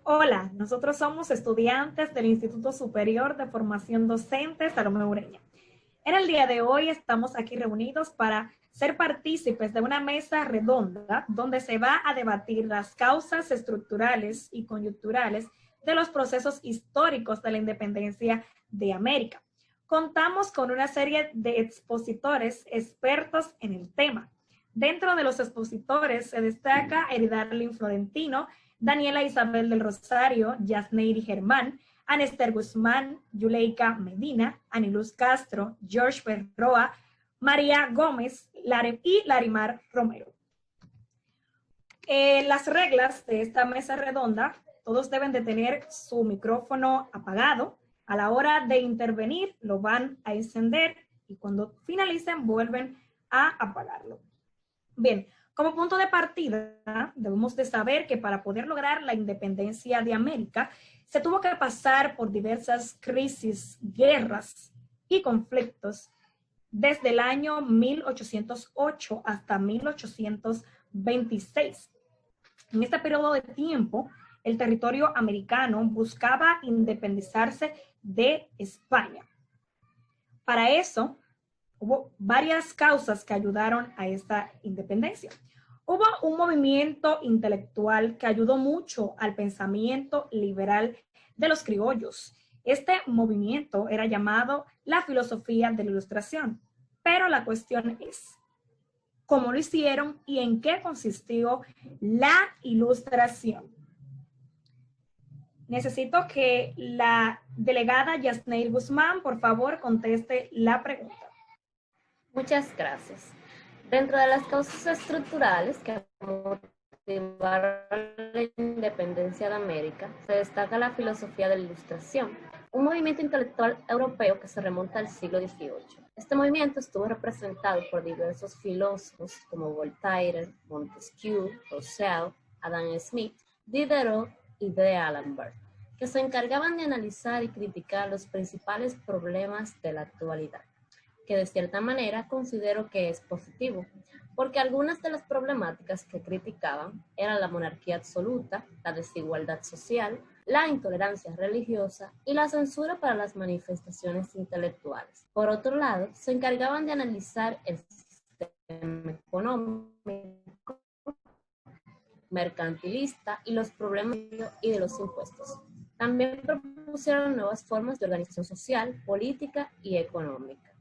Hola, nosotros somos estudiantes del Instituto Superior de Formación Docente Salomé Ureña. En el día de hoy estamos aquí reunidos para ser partícipes de una mesa redonda donde se va a debatir las causas estructurales y coyunturales de los procesos históricos de la independencia de América. Contamos con una serie de expositores expertos en el tema. Dentro de los expositores se destaca Eridarlin Florentino, Daniela Isabel del Rosario, Yasneiri Germán, Anester Guzmán, Yuleika Medina, Aniluz Castro, George Berroa, María Gómez y Larimar Romero. Las reglas de esta mesa redonda, todos deben de tener su micrófono apagado. A la hora de intervenir lo van a encender y cuando finalicen vuelven a apagarlo. Bien, como punto de partida, debemos de saber que para poder lograr la independencia de América, se tuvo que pasar por diversas crisis, guerras y conflictos desde el año 1808 hasta 1826. En este periodo de tiempo, el territorio americano buscaba independizarse de España. Para eso, hubo varias causas que ayudaron a esta independencia. Hubo un movimiento intelectual que ayudó mucho al pensamiento liberal de los criollos. Este movimiento era llamado la filosofía de la Ilustración, pero la cuestión es, ¿cómo lo hicieron y en qué consistió la Ilustración? Necesito que la delegada Yasneiri Guzmán, por favor, conteste la pregunta. Muchas gracias. Dentro de las causas estructurales que motivaron la independencia de América, se destaca la filosofía de la Ilustración, un movimiento intelectual europeo que se remonta al siglo XVIII. Este movimiento estuvo representado por diversos filósofos como Voltaire, Montesquieu, Rousseau, Adam Smith, Diderot y D'Alembert, que se encargaban de analizar y criticar los principales problemas de la actualidad, que de cierta manera considero que es positivo, porque algunas de las problemáticas que criticaban eran la monarquía absoluta, la desigualdad social, la intolerancia religiosa y la censura para las manifestaciones intelectuales. Por otro lado, se encargaban de analizar el sistema económico, mercantilista y los problemas y de los impuestos. También propusieron nuevas formas de organización social, política y económica.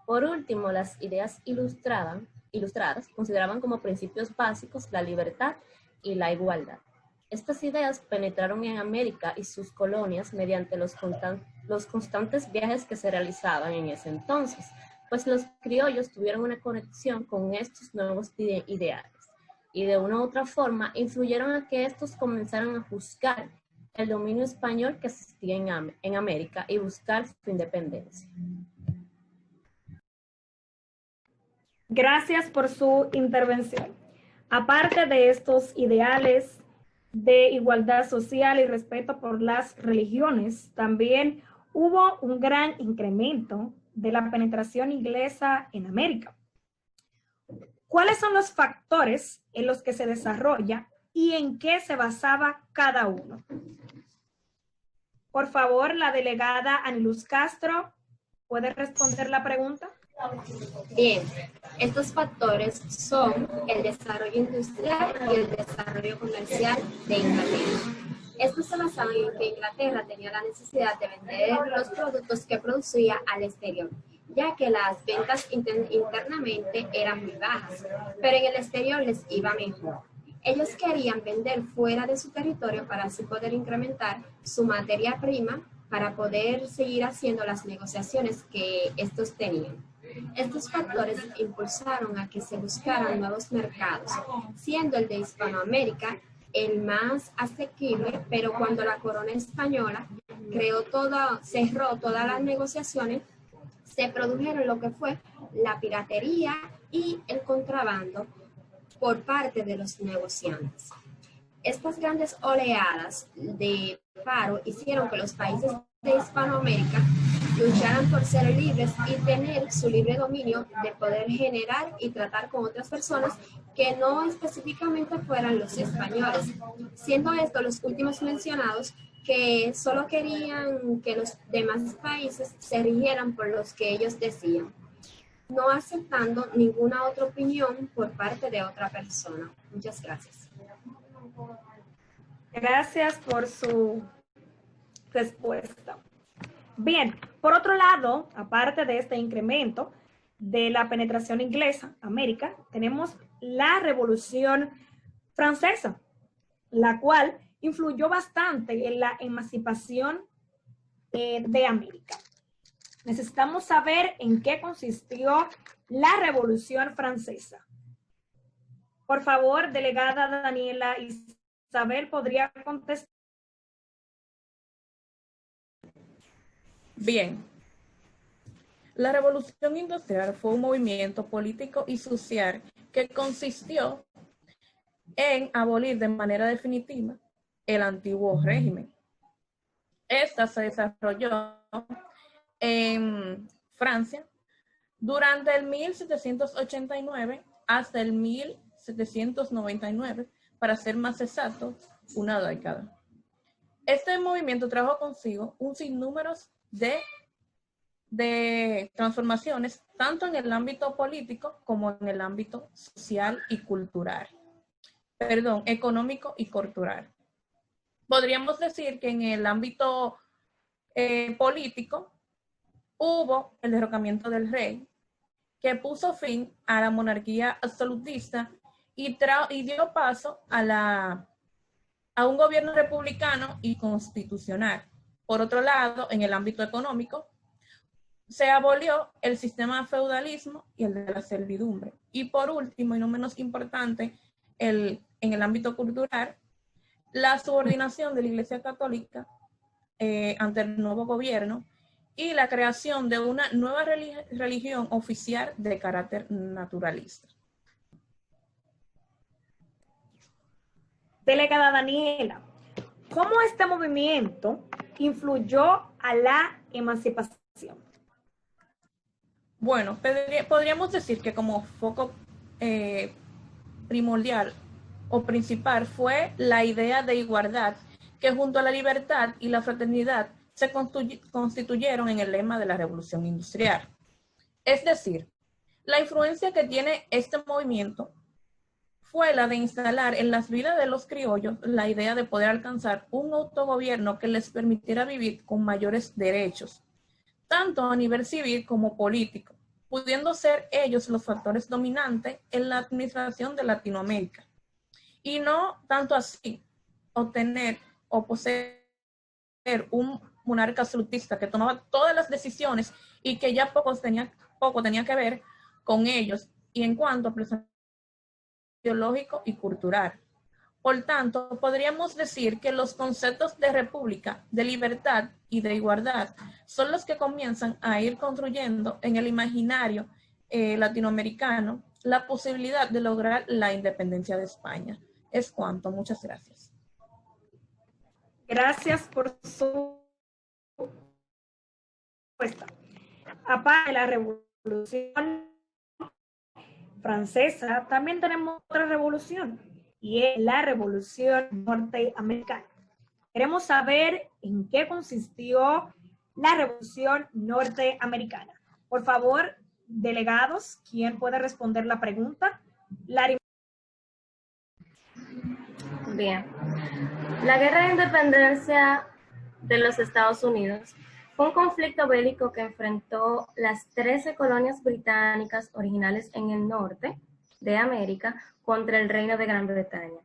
Por último, las ideas ilustradas consideraban como principios básicos la libertad y la igualdad. Estas ideas penetraron en América y sus colonias mediante los constantes viajes que se realizaban en ese entonces, pues los criollos tuvieron una conexión con estos nuevos ideales y de una u otra forma influyeron a que estos comenzaran a juzgar el dominio español que existía en América y buscar su independencia. Gracias por su intervención. Aparte de estos ideales de igualdad social y respeto por las religiones, también hubo un gran incremento de la penetración inglesa en América. ¿Cuáles son los factores en los que se desarrolla y en qué se basaba cada uno? Por favor, la delegada Aniluz Castro, ¿puede responder la pregunta? Bien, estos factores son el desarrollo industrial y el desarrollo comercial de Inglaterra. Estos se basaban en que Inglaterra tenía la necesidad de vender los productos que producía al exterior, ya que las ventas internamente eran muy bajas, pero en el exterior les iba mejor. Ellos querían vender fuera de su territorio para así poder incrementar su materia prima para poder seguir haciendo las negociaciones que estos tenían. Estos factores impulsaron a que se buscaran nuevos mercados, siendo el de Hispanoamérica el más asequible, pero cuando la corona española cerró todas las negociaciones, se produjeron lo que fue la piratería y el contrabando por parte de los negociantes. Estas grandes oleadas de paro hicieron que los países de Hispanoamérica lucharan por ser libres y tener su libre dominio de poder generar y tratar con otras personas que no específicamente fueran los españoles, siendo estos los últimos mencionados que solo querían que los demás países se rigieran por los que ellos decían, no aceptando ninguna otra opinión por parte de otra persona. Muchas gracias. Gracias por su respuesta. Bien, por otro lado, aparte de este incremento de la penetración inglesa a América, tenemos la Revolución Francesa, la cual influyó bastante en la emancipación de América. Necesitamos saber en qué consistió la Revolución Francesa. Por favor, delegada Daniela Isabel, ¿podría contestar? Bien. La Revolución Industrial fue un movimiento político y social que consistió en abolir de manera definitiva el antiguo régimen. Esta se desarrolló en Francia durante el 1789 hasta el 1799, para ser más exactos, una década. Este movimiento trajo consigo un sinnúmero de transformaciones, tanto en el ámbito político como en el ámbito social y cultural. Económico y cultural. Podríamos decir que en el ámbito político hubo el derrocamiento del rey, que puso fin a la monarquía absolutista y dio paso a un gobierno republicano y constitucional. Por otro lado, en el ámbito económico, se abolió el sistema de feudalismo y el de la servidumbre. Y por último, y no menos importante, en el ámbito cultural, la subordinación de la Iglesia Católica ante el nuevo gobierno y la creación de una nueva religión oficial de carácter naturalista. Delegada Daniela, ¿cómo este movimiento influyó a la emancipación? Bueno, podríamos decir que como foco primordial o principal fue la idea de igualdad, que junto a la libertad y la fraternidad se constituyeron en el lema de la Revolución Industrial. Es decir, la influencia que tiene este movimiento fue la de instalar en las vidas de los criollos la idea de poder alcanzar un autogobierno que les permitiera vivir con mayores derechos, tanto a nivel civil como político, pudiendo ser ellos los factores dominantes en la administración de Latinoamérica. Y no tanto así obtener o poseer un monarca absolutista que tomaba todas las decisiones y que ya poco tenía que ver con ellos y en cuanto a pensamiento ideológico y cultural. Por tanto, podríamos decir que los conceptos de república, de libertad y de igualdad son los que comienzan a ir construyendo en el imaginario latinoamericano la posibilidad de lograr la independencia de España. Es cuanto. Muchas gracias. Gracias por su respuesta. Aparte de la Revolución Francesa, también tenemos otra revolución, y es la Revolución Norteamericana. Queremos saber en qué consistió la Revolución Norteamericana. Por favor, delegados, ¿quién puede responder la pregunta? Larry. Bien. La Guerra de Independencia de los Estados Unidos fue un conflicto bélico que enfrentó las 13 colonias británicas originales en el norte de América contra el Reino de Gran Bretaña.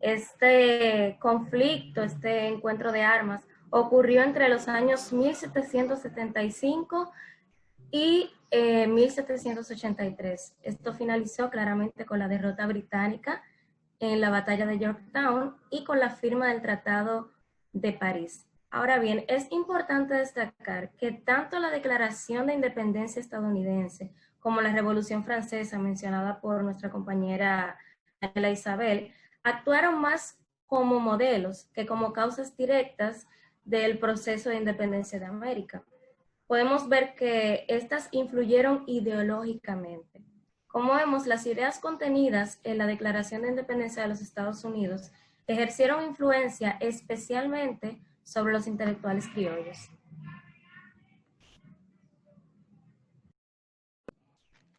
Este conflicto, este encuentro de armas, ocurrió entre los años 1775 y 1783. Esto finalizó claramente con la derrota británica en la batalla de Yorktown y con la firma del Tratado de París. Ahora bien, es importante destacar que tanto la Declaración de Independencia estadounidense como la Revolución Francesa, mencionada por nuestra compañera Daniela Isabel, actuaron más como modelos que como causas directas del proceso de independencia de América. podemos ver que estas influyeron ideológicamente. Como vemos, las ideas contenidas en la Declaración de Independencia de los Estados Unidos ejercieron influencia especialmente sobre los intelectuales criollos.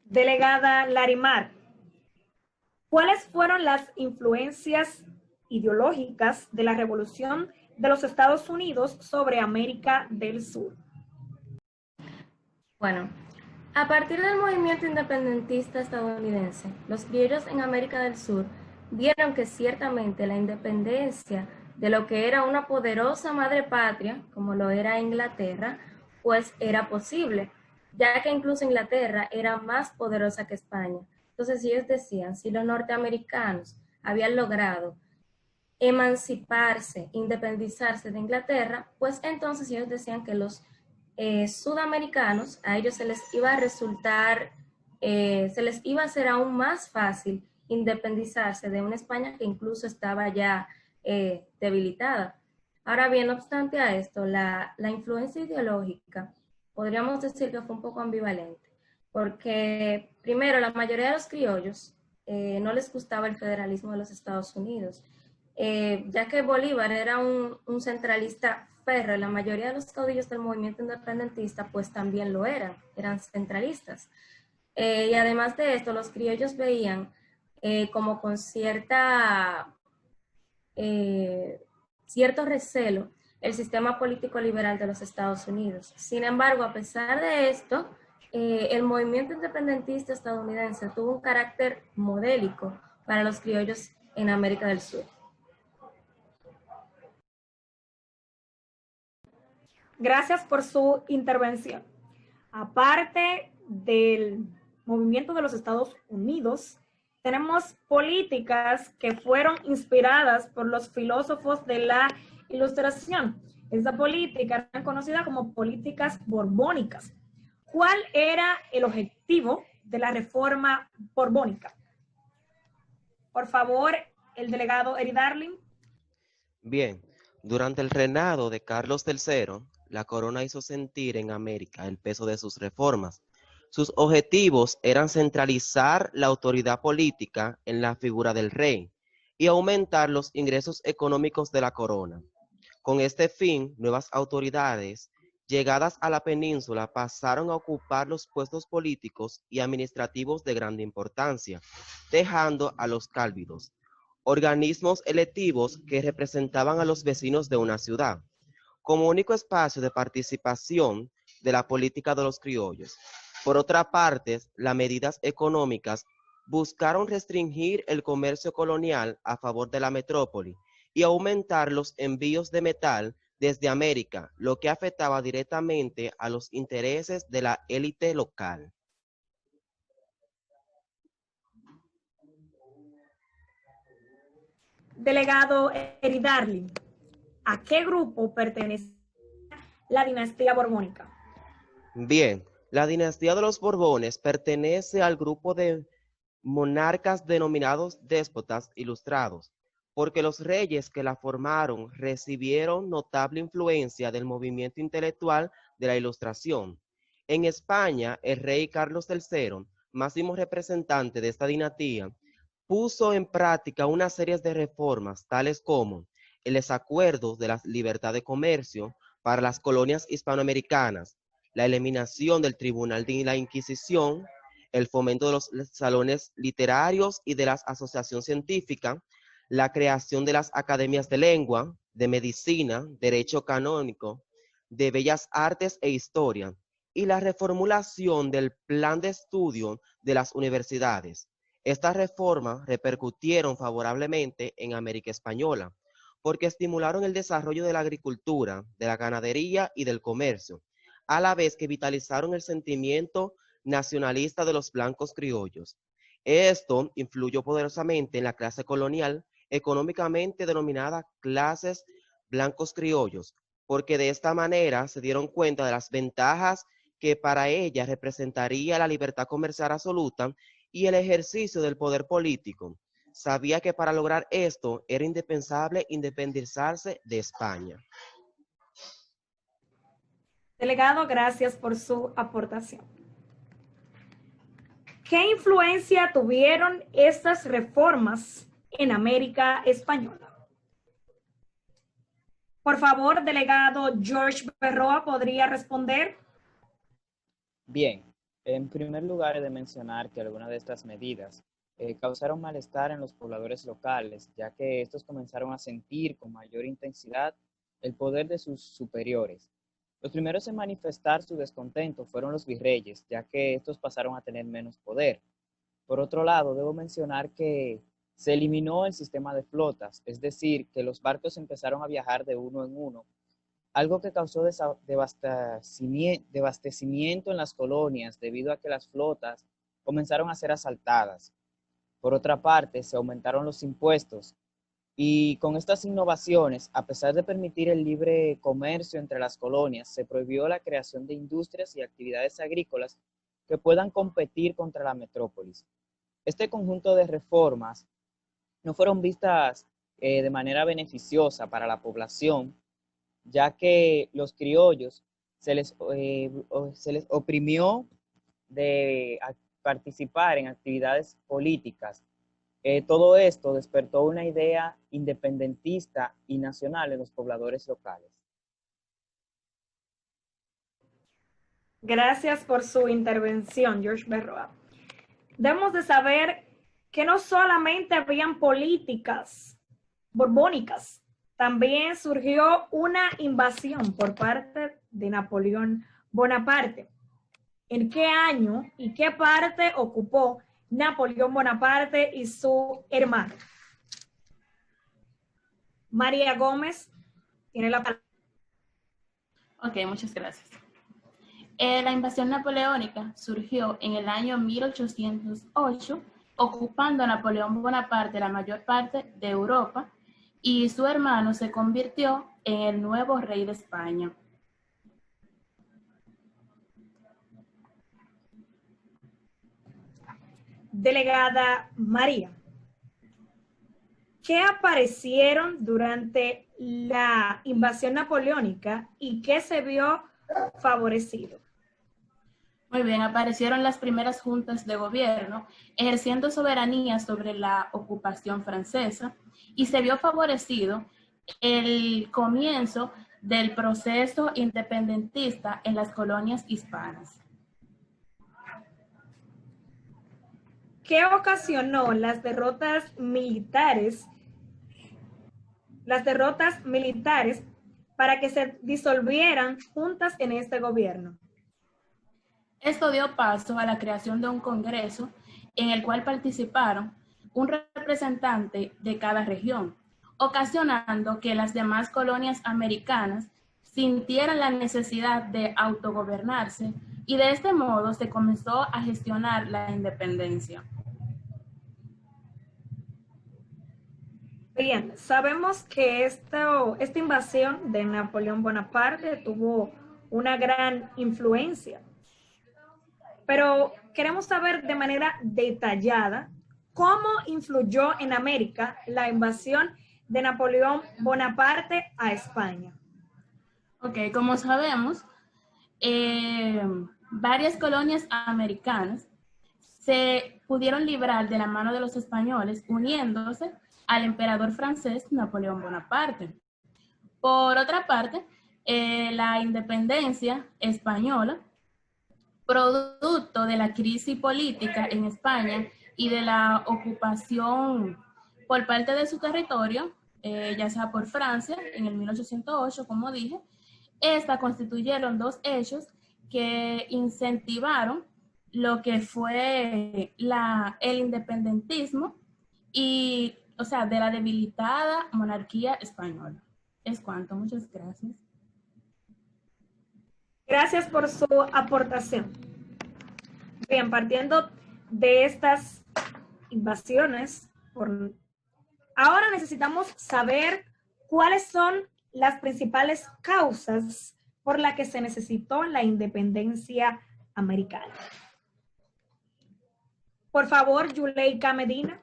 Delegada Larimar, ¿cuáles fueron las influencias ideológicas de la Revolución de los Estados Unidos sobre América del Sur? Bueno, a partir del movimiento independentista estadounidense, los criollos en América del Sur vieron que ciertamente la independencia de lo que era una poderosa madre patria, como lo era Inglaterra, pues era posible, ya que incluso Inglaterra era más poderosa que España. Entonces ellos decían, si los norteamericanos habían logrado emanciparse, independizarse de Inglaterra, pues entonces ellos decían que los sudamericanos, a ellos se les iba a resultar, se les iba a hacer aún más fácil independizarse de una España que incluso estaba ya debilitada. Ahora bien, no obstante a esto, la influencia ideológica podríamos decir que fue un poco ambivalente, porque primero la mayoría de los criollos no les gustaba el federalismo de los Estados Unidos, ya que Bolívar era un centralista férreo. La mayoría de los caudillos del movimiento independentista pues también lo eran centralistas. Y además de esto, los criollos veían como con cierto recelo el sistema político liberal de los Estados Unidos. Sin embargo, a pesar de esto, el movimiento independentista estadounidense tuvo un carácter modélico para los criollos en América del Sur. Gracias por su intervención. Aparte del movimiento de los Estados Unidos, tenemos políticas que fueron inspiradas por los filósofos de la Ilustración. Esta política era conocida como políticas borbónicas. ¿Cuál era el objetivo de la reforma borbónica? Por favor, el delegado Eri Darling. Bien, durante el reinado de Carlos III, la corona hizo sentir en América el peso de sus reformas. Sus objetivos eran centralizar la autoridad política en la figura del rey y aumentar los ingresos económicos de la corona. Con este fin, nuevas autoridades llegadas a la península pasaron a ocupar los puestos políticos y administrativos de gran importancia, dejando a los cálvidos, organismos electivos que representaban a los vecinos de una ciudad, como único espacio de participación de la política de los criollos. Por otra parte, las medidas económicas buscaron restringir el comercio colonial a favor de la metrópoli y aumentar los envíos de metal desde América, lo que afectaba directamente a los intereses de la élite local. Delegado Eri Darling, ¿a qué grupo pertenece la dinastía borbónica? Bien, la dinastía de los Borbones pertenece al grupo de monarcas denominados déspotas ilustrados, porque los reyes que la formaron recibieron notable influencia del movimiento intelectual de la Ilustración. En España, el rey Carlos III, máximo representante de esta dinastía, puso en práctica una serie de reformas, tales como el desacuerdo de la libertad de comercio para las colonias hispanoamericanas, la eliminación del Tribunal de la Inquisición, el fomento de los salones literarios y de la asociación científica, la creación de las academias de lengua, de medicina, derecho canónico, de bellas artes e historia, y la reformulación del plan de estudio de las universidades. Estas reformas repercutieron favorablemente en América Española, porque estimularon el desarrollo de la agricultura, de la ganadería y del comercio, a la vez que vitalizaron el sentimiento nacionalista de los blancos criollos. Esto influyó poderosamente en la clase colonial, económicamente denominada clases blancos criollos, porque de esta manera se dieron cuenta de las ventajas que para ella representaría la libertad comercial absoluta y el ejercicio del poder político. Sabía que para lograr esto era indispensable independizarse de España. Delegado, gracias por su aportación. ¿Qué influencia tuvieron estas reformas en América Española? Por favor, delegado George Berroa, ¿podría responder? Bien, en primer lugar he de mencionar que algunas de estas medidas causaron malestar en los pobladores locales, ya que estos comenzaron a sentir con mayor intensidad el poder de sus superiores. Los primeros en manifestar su descontento fueron los virreyes, ya que estos pasaron a tener menos poder. Por otro lado, debo mencionar que se eliminó el sistema de flotas, es decir, que los barcos empezaron a viajar de uno en uno, algo que causó desabastecimiento en las colonias debido a que las flotas comenzaron a ser asaltadas. Por otra parte, se aumentaron los impuestos y con estas innovaciones, a pesar de permitir el libre comercio entre las colonias, se prohibió la creación de industrias y actividades agrícolas que puedan competir contra la metrópolis. Este conjunto de reformas no fueron vistas de manera beneficiosa para la población, ya que los criollos se les oprimió de participar en actividades políticas. Todo esto despertó una idea independentista y nacional en los pobladores locales. Gracias por su intervención, George Berroa. Debemos de saber que no solamente habían políticas borbónicas, también surgió una invasión por parte de Napoleón Bonaparte. ¿En qué año y qué parte ocupó Napoleón Bonaparte y su hermano? María Gómez tiene la palabra. Ok, muchas gracias. La invasión napoleónica surgió en el año 1808, ocupando Napoleón Bonaparte la mayor parte de Europa, y su hermano se convirtió en el nuevo rey de España. Delegada María, ¿qué aparecieron durante la invasión napoleónica y qué se vio favorecido? Muy bien, aparecieron las primeras juntas de gobierno ejerciendo soberanía sobre la ocupación francesa y se vio favorecido el comienzo del proceso independentista en las colonias hispanas. ¿Qué ocasionó las derrotas militares para que se disolvieran juntas en este gobierno? Esto dio paso a la creación de un congreso en el cual participaron un representante de cada región, ocasionando que las demás colonias americanas sintieran la necesidad de autogobernarse y de este modo se comenzó a gestionar la independencia. Bien, sabemos que esta invasión de Napoleón Bonaparte tuvo una gran influencia, pero queremos saber de manera detallada cómo influyó en América la invasión de Napoleón Bonaparte a España. Ok, como sabemos, varias colonias americanas se pudieron librar de la mano de los españoles uniéndose al emperador francés Napoleón Bonaparte. Por otra parte, la independencia española, producto de la crisis política en España y de la ocupación por parte de su territorio, ya sea por Francia en el 1808, como dije, esta constituyeron dos hechos que incentivaron lo que fue el independentismo y, o sea, de la debilitada monarquía española. Es cuanto, muchas gracias. Gracias por su aportación. Bien, partiendo de estas invasiones, ahora necesitamos saber cuáles son las principales causas por las que se necesitó la independencia americana. Por favor, Yuleika Medina.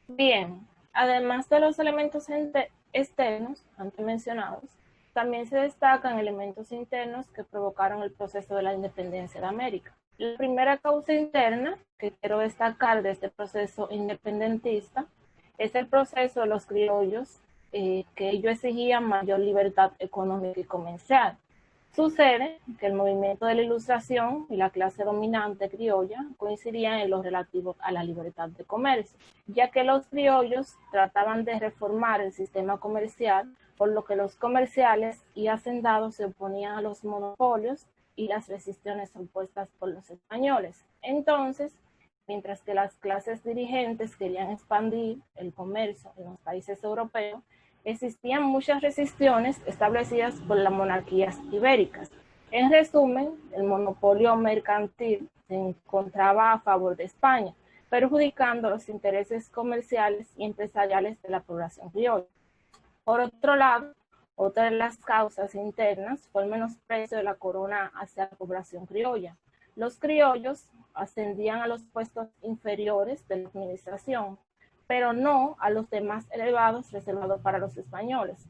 Bien, además de los elementos externos antes mencionados, también se destacan elementos internos que provocaron el proceso de la independencia de América. La primera causa interna que quiero destacar de este proceso independentista es el proceso de los criollos, que ellos exigían mayor libertad económica y comercial. Sucede que el movimiento de la Ilustración y la clase dominante criolla coincidían en lo relativo a la libertad de comercio, ya que los criollos trataban de reformar el sistema comercial, por lo que los comerciales y hacendados se oponían a los monopolios y las restricciones impuestas por los españoles. Entonces, mientras que las clases dirigentes querían expandir el comercio en los países europeos, existían muchas restricciones establecidas por las monarquías ibéricas. En resumen, el monopolio mercantil se encontraba a favor de España, perjudicando los intereses comerciales y empresariales de la población criolla. Por otro lado, otra de las causas internas fue el menosprecio de la corona hacia la población criolla. Los criollos ascendían a los puestos inferiores de la administración, pero no a los demás elevados reservados para los españoles.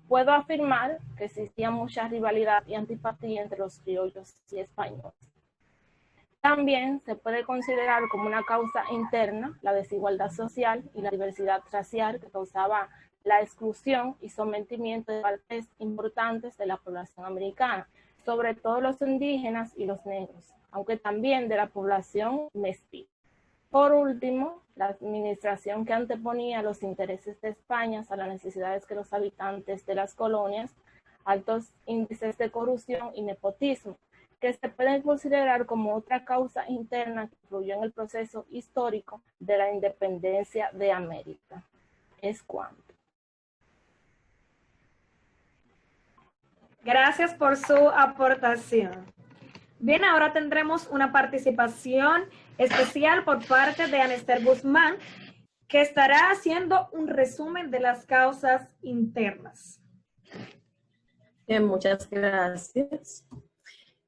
Puedo afirmar que existía mucha rivalidad y antipatía entre los criollos y españoles. También se puede considerar como una causa interna la desigualdad social y la diversidad racial que causaba la exclusión y sometimiento de partes importantes de la población americana, sobre todo los indígenas y los negros, aunque también de la población mestiza. Por último, la administración que anteponía los intereses de España a las necesidades que los habitantes de las colonias, altos índices de corrupción y nepotismo, que se pueden considerar como otra causa interna que influyó en el proceso histórico de la independencia de América. Es cuanto. Gracias por su aportación. Bien, ahora tendremos una participación especial por parte de Anester Guzmán, que estará haciendo un resumen de las causas internas. Bien, muchas gracias.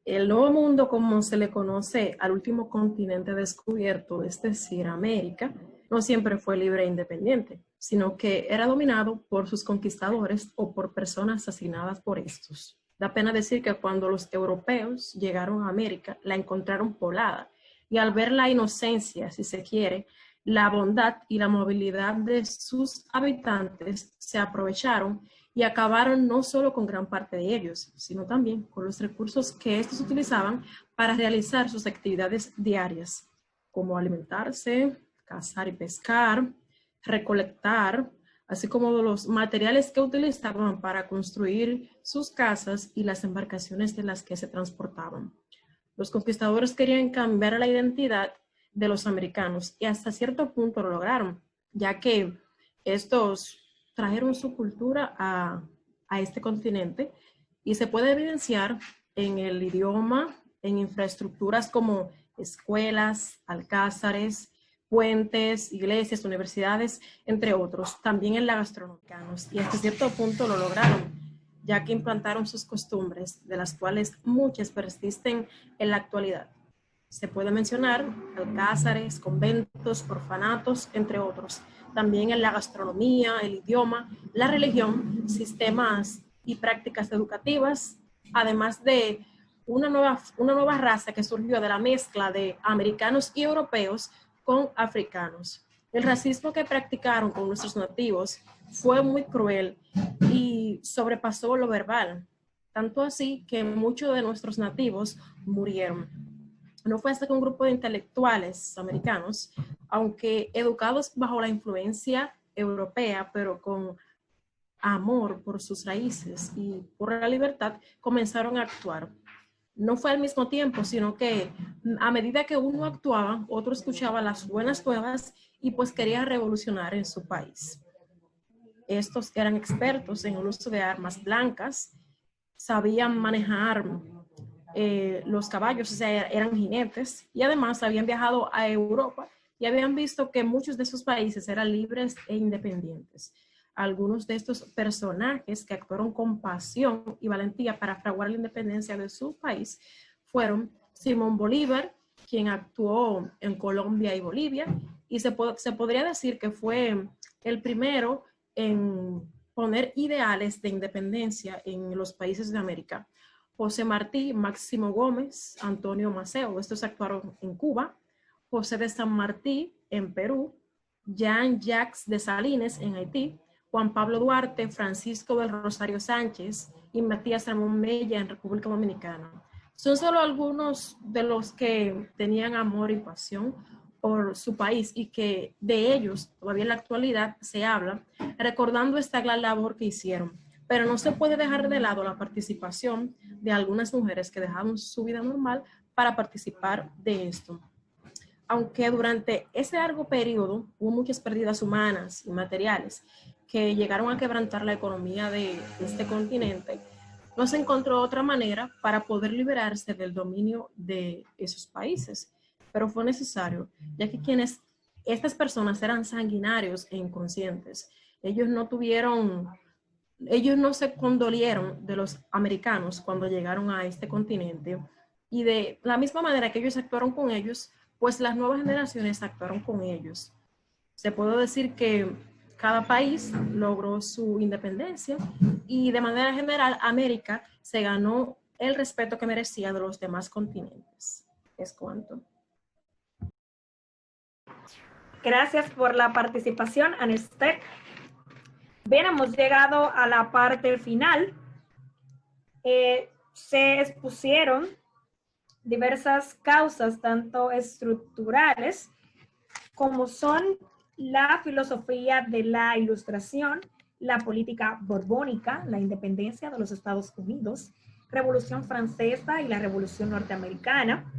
El Nuevo Mundo, como se le conoce al último continente descubierto, es decir, América, no siempre fue libre e independiente, sino que era dominado por sus conquistadores o por personas asignadas por estos. Da pena decir que cuando los europeos llegaron a América, la encontraron poblada, y al ver la inocencia, si se quiere, la bondad y la movilidad de sus habitantes, se aprovecharon y acabaron no solo con gran parte de ellos, sino también con los recursos que estos utilizaban para realizar sus actividades diarias, como alimentarse, cazar y pescar, recolectar, así como los materiales que utilizaban para construir sus casas y las embarcaciones de las que se transportaban. Los conquistadores querían cambiar la identidad de los americanos y hasta cierto punto lo lograron, ya que estos trajeron su cultura a este continente y se puede evidenciar en el idioma, en infraestructuras como escuelas, alcázares, puentes, iglesias, universidades, entre otros, también en la gastronomía, y hasta cierto punto lo lograron, ya que implantaron sus costumbres, de las cuales muchas persisten en la actualidad. Se puede mencionar alcázares, conventos, orfanatos, entre otros. También en la gastronomía, el idioma, la religión, sistemas y prácticas educativas, además de una nueva raza que surgió de la mezcla de americanos y europeos con africanos. El racismo que practicaron con nuestros nativos fue muy cruel y sobrepasó lo verbal, tanto así que muchos de nuestros nativos murieron. No fue hasta que un grupo de intelectuales americanos, aunque educados bajo la influencia europea, pero con amor por sus raíces y por la libertad, comenzaron a actuar. No fue al mismo tiempo, sino que a medida que uno actuaba, otro escuchaba las buenas nuevas y pues quería revolucionar en su país. Estos eran expertos en el uso de armas blancas, sabían manejar los caballos, o sea, eran jinetes, y además habían viajado a Europa y habían visto que muchos de esos países eran libres e independientes. Algunos de estos personajes que actuaron con pasión y valentía para fraguar la independencia de su país fueron Simón Bolívar, quien actuó en Colombia y Bolivia, y se podría decir que fue el primero en poner ideales de independencia en los países de América. José Martí, Máximo Gómez, Antonio Maceo, estos actuaron en Cuba, José de San Martí en Perú, Jean-Jacques Dessalines en Haití, Juan Pablo Duarte, Francisco del Rosario Sánchez y Matías Ramón Mella en República Dominicana. Son solo algunos de los que tenían amor y pasión por su país y que de ellos todavía en la actualidad se habla, recordando esta gran labor que hicieron. Pero no se puede dejar de lado la participación de algunas mujeres que dejaron su vida normal para participar de esto. Aunque durante ese largo periodo hubo muchas pérdidas humanas y materiales que llegaron a quebrantar la economía de este continente, no se encontró otra manera para poder liberarse del dominio de esos países. Pero fue necesario, ya que estas personas eran sanguinarios e inconscientes. Ellos no se condolieron de los americanos cuando llegaron a este continente, y de la misma manera que ellos actuaron con ellos, pues las nuevas generaciones actuaron con ellos. Se puede decir que cada país logró su independencia y de manera general América se ganó el respeto que merecía de los demás continentes. Es cuanto. Gracias por la participación, Anestet. Bien, hemos llegado a la parte final. Se expusieron diversas causas, tanto estructurales como son la filosofía de la Ilustración, la política borbónica, la independencia de los Estados Unidos, Revolución Francesa y la Revolución Norteamericana,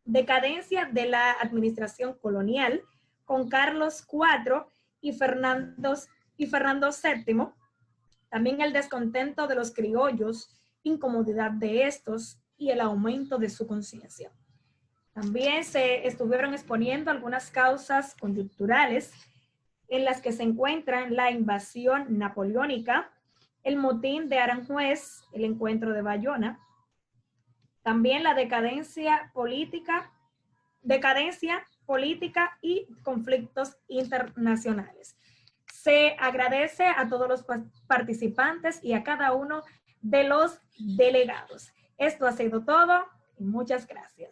decadencia de la administración colonial con Carlos IV y Fernando VII, también el descontento de los criollos, incomodidad de estos y el aumento de su conciencia. También se estuvieron exponiendo algunas causas coyunturales en las que se encuentran la invasión napoleónica, el motín de Aranjuez, el encuentro de Bayona, también la decadencia política y conflictos internacionales. Se agradece a todos los participantes y a cada uno de los delegados. Esto ha sido todo y muchas gracias.